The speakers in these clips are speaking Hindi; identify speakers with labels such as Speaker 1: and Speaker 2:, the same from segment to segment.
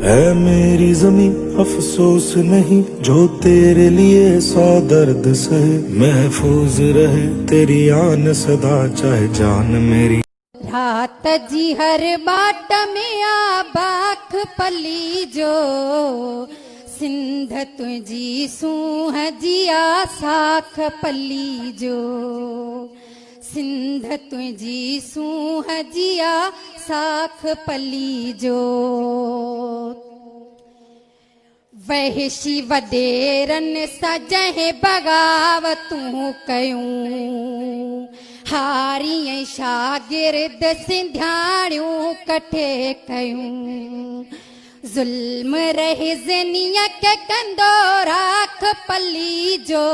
Speaker 1: है मेरी जमीं अफसोस नहीं जो तेरे लिए 100 दर्द सहे, महफूज रहे तेरी आन सदा चाहे जान मेरी।
Speaker 2: रात जी हर बाट में आबाख पली जो सिंध तुझी सूह जिया साख पली जो सिंध तुझी सूह जिया साख पली जो वहशी वडेरन सजह बगावतूं कयूं हारी शागिर्द सिंध्याणियूं कठे कयूं ज़ुल्म रहे ज़निया के कंदो राख पली जो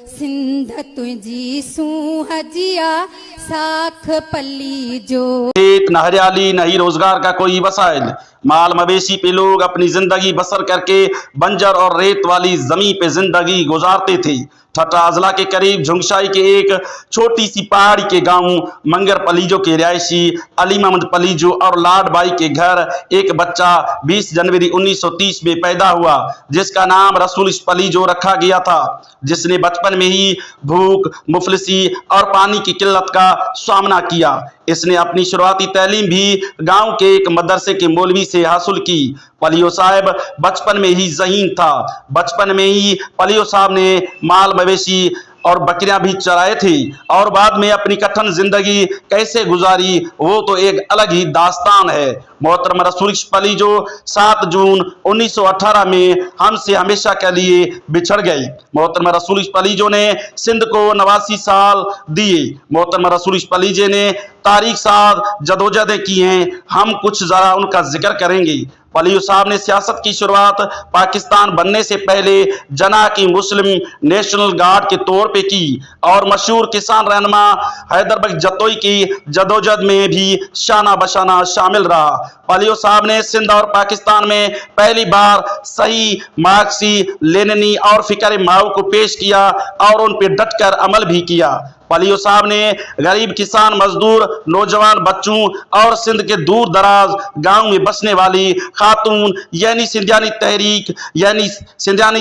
Speaker 2: सिंध तुझी सूह जिया साख पली जो।
Speaker 3: एक न हरियाली न ही रोजगार का कोई वसाइल, माल मवेशी पे लोग अपनी जिंदगी बसर करके बंजर और रेत वाली जमीन पे जिंदगी गुजारते थे। ठट्टा अजला के करीब झुंगशाई के एक छोटी सी पहाड़ी के गांव मंगर पलीजो के रिहायशी अली मोहम्मद पलीजो और लाडबाई के घर एक बच्चा 20 जनवरी 1930 में पैदा हुआ जिसका नाम रसूल पलीजो रखा गया था, जिसने बचपन में ही भूख, मुफलिसी और पानी की किल्लत का सामना किया। इसने अपनी शुरुआती तालीम भी गांव के एक मदरसे के मौलवी से हासिल की। पलियो साहब बचपन में ही ज़हीन था। बचपन में ही पलियो साहब ने माल मवेशी और बकरियां भी चराए थे और बाद में अपनी कठिन जिंदगी कैसे गुजारी वो तो एक अलग ही दास्तान है। मोहतरम रसूल पलीजो 7 जून 1918 में हमसे हमेशा के लिए बिछड़ गई। मोहतरम रसूल पलीजो ने सिंध को 89 साल दिए। मोहतरम रसूल पलीजे ने तारीख साथ जदोजहदें की हैं, हम कुछ जरा उनका जिक्र करेंगे। पलियो साहब ने सियासत की शुरुआत पाकिस्तान बनने से पहले जना की मुस्लिम नेशनल गार्ड के तौर पे की और मशहूर किसान रहनुमा हैदर बख्श जतोई की जदोजहद में भी शाना बशाना शामिल रहा। पलियो साहब ने सिंध और पाकिस्तान में पहली बार सही मार्क्सी, लेनिनी और फिक्र माओ को पेश किया और उन पर डटकर अमल भी किया। पलियो साहब ने गरीब किसान, मजदूर, नौजवान बच्चों और सिंध के दूर दराज गांव में बसने वाली खातून यानी सिंधियानी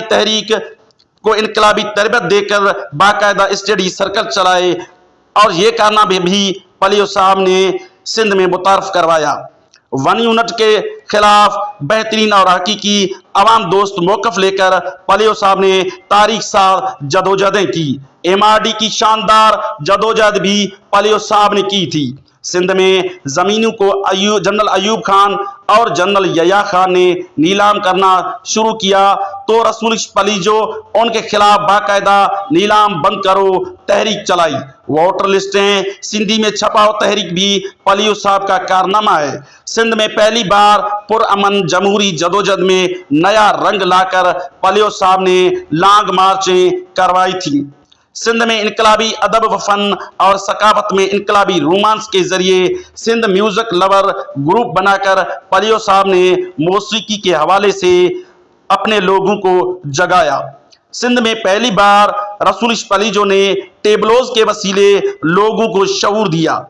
Speaker 3: तहरीक को इनकलाबी तरबियत देकर बाकायदा स्टडी सर्कल चलाए और ये कारनामे भी पलियो साहब ने सिंध में मुतारफ करवाया। वन यूनिट के खिलाफ बेहतरीन और हकीकी अवाम दोस्त मौकफ लेकर पलियो साहब ने तारीख साथ जदोजहदें की। MRD की शानदार जदोजहद भी पलियो साहब ने की थी। सिंध में जमीनों को जनरल अयूब खान और जनरल यया खान ने नीलाम करना शुरू किया तो रसूल पलीजो उनके खिलाफ बाकायदा नीलाम बंद करो तहरीक चलाई। वोटर लिस्टें सिंधी में छपाओ तहरीक भी पलियो साहब का कारनामा है। सिंध में पहली बार पुरअमन जमहूरी जदोजहद में नया रंग लाकर पलियो साहब ने लॉन्ग मार्चें करवाई थी। सिंध में इनकलाबी अदब व फन और सकाफत में इनकलाबी रोमांस के जरिए सिंध म्यूजिक लवर ग्रुप बनाकर पलियो साहब ने मौसीकी के हवाले से अपने लोगों को जगाया। सिंध में पहली बार रसूल पलीजो ने टेबलोज के वसीले लोगों को शऊर दिया।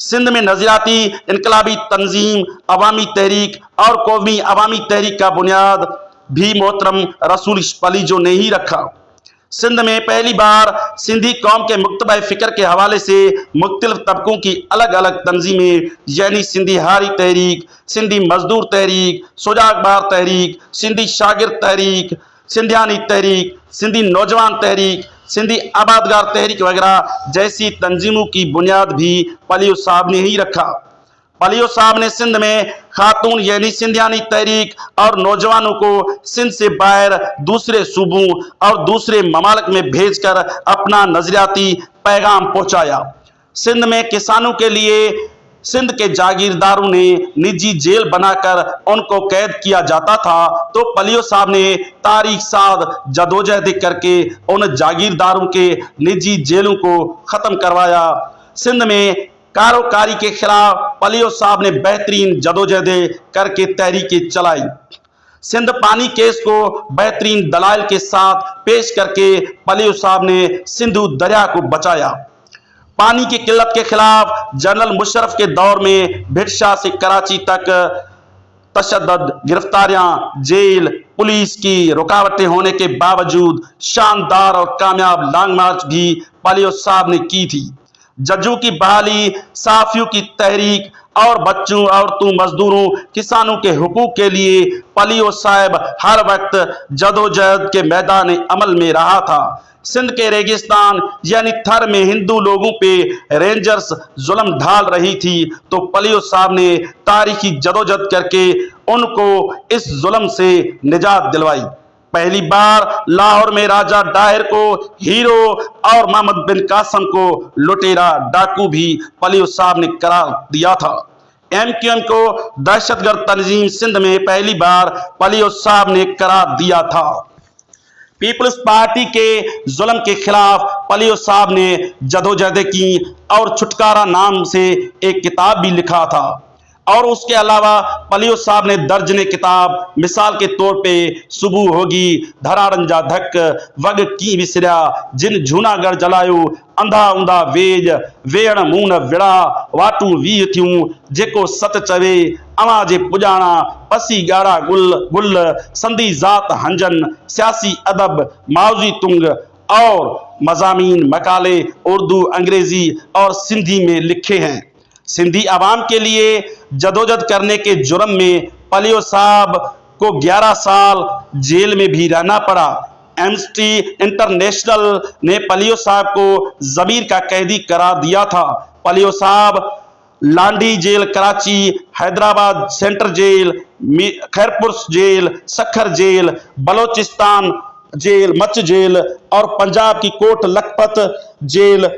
Speaker 3: सिंध में नजरियाती इनकलाबी तंजीम, अवामी तहरीक और कौमी अवामी तहरीक का बुनियाद भी मोहतरम रसूल पलीजो ने ही रखा। सिंध में पहली बार सिंधी कौम के मुक्तबा फिक्र के हवाले से मुख्तलिफ तबकों की अलग अलग तंजीमें यानी सिंधी हारी तहरीक, सिंधी मजदूर तहरीक, सुजागबार तहरीक, सिंधी शागिर्द तहरीक, सिंधियानी तहरीक, सिंधी नौजवान तहरीक, सिंधी आबादगार तहरीक वगैरह जैसी तंजीमों की बुनियाद भी पलियो साहब ने ही रखा। पलियो साहब ने सिंध में खातून यानी सिंधियानी तहरीक और नौजवानों को सिंध से बाहर दूसरे सूबों और दूसरे ममालिक में भेजकर अपना नजरियाती पैगाम पहुंचाया। सिंध में किसानों के लिए सिंध के जागीरदारों ने निजी जेल बनाकर उनको कैद किया जाता था तो पलियो साहब ने तारीख साथ जदोजहद करके उन जागीरदारों के निजी जेलों को खत्म करवाया। सिंध में कारोकारी के खिलाफ पलियो साहब ने बेहतरीन जदोजहदें करके तहरीकें चलाई। सिंध पानी केस को बेहतरीन दलाइल के साथ पेश करके पलियो साहब ने सिंधु दरिया को बचाया। पानी की किल्लत के खिलाफ जनरल मुशर्रफ के दौर में भिटशा से कराची तक तशद्दुद, गिरफ्तारियां, जेल, पुलिस की रुकावटें होने के बावजूद शानदार और कामयाब लॉन्ग मार्च भी पलियो साहब ने की थी। जजों की बहाली, साफियों की तहरीक और बच्चों, औरतों, मजदूरों, किसानों के हुकूक के लिए पलियो साहब हर वक्त जदोजहद के मैदान अमल में रहा था। सिंध के रेगिस्तान यानी थर में हिंदू लोगों पे रेंजर्स जुल्म ढाल रही थी, तो पलियो साहब ने तारीखी जदोजहद करके उनको इस जुल्म से निजात दिलवाई। पहली बार लाहौर में राजा डाहिर को हीरो और मोहम्मद बिन कासम को लुटेरा डाकू भी पलियो साहब ने करार दिया था। MQM को दहशतगर्द तंजीम सिंध में पहली बार पलियो साहब ने करार दिया था। पीपल्स पार्टी के जुल्म के खिलाफ पलियो साहब ने जदोजहद की और छुटकारा नाम से एक किताब भी लिखा था। और उसके अलावा पलियो साहब ने दर्जने किताब, मिसाल के तौर पे सुबह होगी, धरारंजा धक, वग की विसरिया, जिन जूनागढ़ जलायो, अंधा उंधा वेज, वेण मून विड़ा, वाटू वी थियूं, जेको सत चवे, अवां जे पुजाणा, पसी गाड़ा गुल गुल, संधी जात हंजन, सियासी अदब, माउजी तुंग और मजामीन मकाले उर्दू, अंग्रेजी और सिंधी में लिखे हैं। सिंधी आवाम के लिए जदोजहद करने के जुर्म में पलियो साहब को 11 साल जेल में भी रहना पड़ा। एम्नेस्टी इंटरनेशनल ने पलियो साहब को ज़मीर का कैदी करार दिया था। पलियो साहब Landhi jail Karachi, Hyderabad central jail, Khairpur jail, Sukkur jail, Balochistan jail, Mach jail और पंजाब की कोट लखपत जेल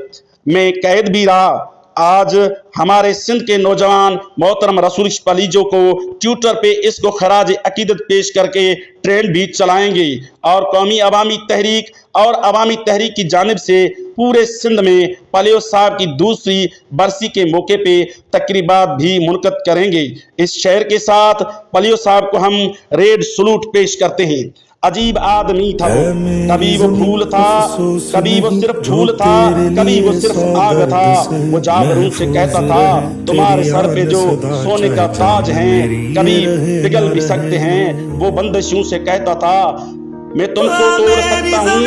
Speaker 3: में कैद भी रहा। आज हमारे सिंध के नौजवान मोहतरम रसूल पलीजो को ट्विटर पे इसको खराज अकीदत पेश करके ट्रेंड भी चलाएंगे और कौमी अवामी तहरीक और अवामी तहरीक की जानिब से पूरे सिंध में पलियो साहब की दूसरी बरसी के मौके पे तकरीबात भी मुनक़द करेंगे। इस शहर के साथ पलियो साहब को हम रेड सलूट पेश करते हैं। अजीब आदमी था वो, कभी वो फूल था, कभी वो सिर्फ फूल था, कभी वो सिर्फ आग था। वो जागरूक से कहता था तुम्हारे सर पे जो सोने का ताज है कभी पिघल भी सकते हैं। वो बंदिशों से कहता था मैं तुमको तोड़ सकता हूँ,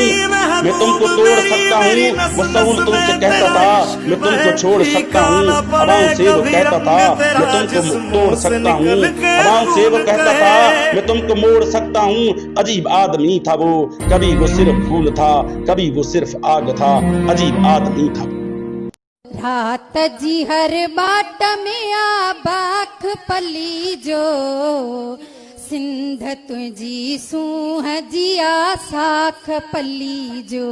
Speaker 3: मैं तुमको तोड़ सकता हूँ। वो सऊल तुमसे कहता था मैं तुमको छोड़ सकता हूँ। हवाओं से वो कहता था मैं तुमको तोड़ सकता हूँ। हवाओं से वो कहता था मैं तुमको मोड़ सकता हूँ। अजीब आदमी था वो, कभी वो सिर्फ फूल था, कभी वो सिर्फ आग था। अजीब आदमी था।
Speaker 2: रात जी हर बाट में आ बाख पली जो, सिंध तुझी सूह जिया साख पली जो।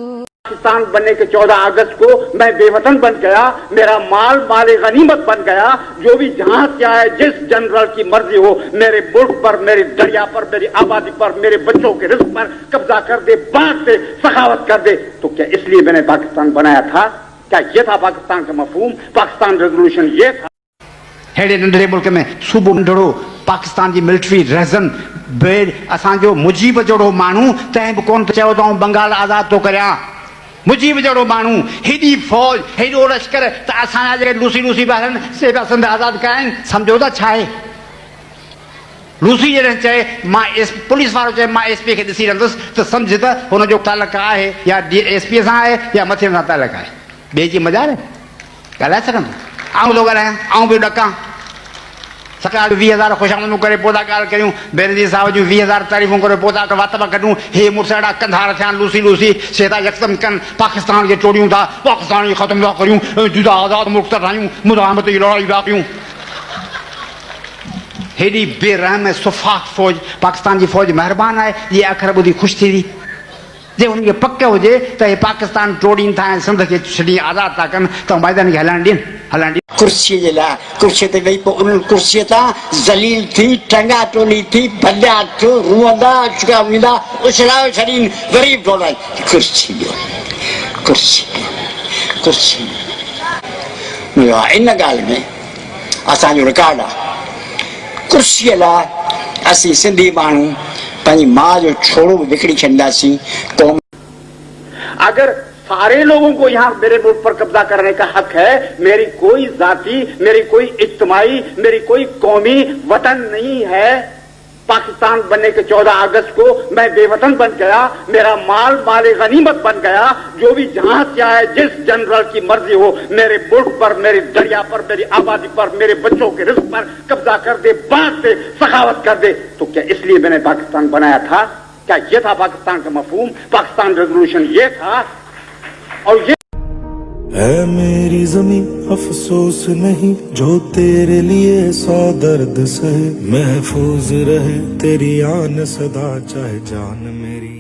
Speaker 4: पाकिस्तान बनने के 14 अगस्त को मैं बेवतन बन गया, मेरा माल माले गनीमत बन गया। जो भी जहां से आए, जिस जनरल की मर्जी हो, मेरे मुल्क पर, मेरे दरिया पर, मेरी आबादी पर, मेरे बच्चों के रिस्क पर कब्जा कर दे, बांट दे, सखावत कर दे। तो क्या इसलिए मैंने पाकिस्तान बनाया था? क्या ये था पाकिस्तान का मफहूम? पाकिस्तान रेजोल्यूशन ये था?
Speaker 5: हेड़े नंढड़े मुल्क में सूबो नंढड़ो पाकिस्तान की मिलिट्री रहजन बेड असो मुजीब जड़ो मानू तैं भी कोन चयो तो बंगाल आज़ाद तो करिया। मुजीब जड़ो मानू हेडी फौज हेडो लश्कर तो असां जेके लूसी लूसी ॿारनि से सिंध आज़ाद कया आहिनि। सम्झो था छा आहे? लूसी जॾहिं चए मां पुलिस वारो चए मां SP खे ॾिसी रहंदुसि त सम्झ त हुनजो तालुक आहे या SP सां आहे या मथे सां तालुक आहे। ॿिए जी मज़ार ॻाल्हाए सघंदो? आऊं थो ॻाल्हायां, आऊं बि ॾकां। सरकार 20,000 ख़ुशामदूं करे पोइ था ॻाल्हि करियूं, बेनज़ीर साहिब जूं 20,000 तारीफ़ूं करे पोइ था वात था कढूं। हे मुड़ुस अहिड़ा कंधार थिया लूसी लूसी से था यकदम कनि पाकिस्तान खे टोड़ियूं था, पाकिस्तान खे ख़तमु था करियूं, जुदा आज़ाद मुल्क था ठाहियूं, मुज़ाहमत जी लड़ाई था कयूं। हेॾी बेरहम ऐं सुफ़ाक फ़ौज पाकिस्तान जी फ़ौज महिरबानी आहे। ये अखर ॿुधी ख़ुशि थी वई। जे उनखे पक हुजे त हे पाकिस्तान टोड़ीनि था ऐं सिंध खे छॾी आज़ादु था कनि त मैदान खे हलणु ॾियनि।
Speaker 6: कुर्सी जे लाइ कुर्सी ते वेही पोइ उन कुर्सीअ तां ज़लील थी, टंगा टोली थी, भॼा थियो, रुअंदा अचका वेंदा, उछलाए छॾीनि ग़रीब टोला। कुर्सी ॾियो, कुर्सी कुर्सी इन ॻाल्हि में असांजो रिकॉर्ड आहे। कुर्सीअ लाइ असीं सिंधी माण्हू पंहिंजी माउ जो छोड़ो बि विकिणी छॾींदासीं।
Speaker 4: अगर सारे लोगों को यहाँ मेरे मुल्क पर कब्जा करने का हक है। मेरी कोई जाति, मेरी कोई इज्तिमाई, मेरी कोई कौमी वतन नहीं है। पाकिस्तान बनने के 14 अगस्त को मैं बेवतन बन गया, मेरा माल माले गनीमत बन गया। जो भी जहां चाहे, जिस जनरल की मर्जी हो, मेरे मुल्क पर, मेरी दरिया पर, मेरी आबादी पर, मेरे बच्चों के रिस्क पर कब्जा कर दे, बांट दे, सखावत कर दे। तो क्या इसलिए मैंने पाकिस्तान बनाया था? क्या यह था पाकिस्तान का मफहूम? पाकिस्तान रेजोल्यूशन ये था? और ये
Speaker 1: है मेरी जमीं अफसोस नहीं, जो तेरे लिए 100 दर्द सहे। महफूज रहे तेरी आन सदा, चाहे जान मेरी।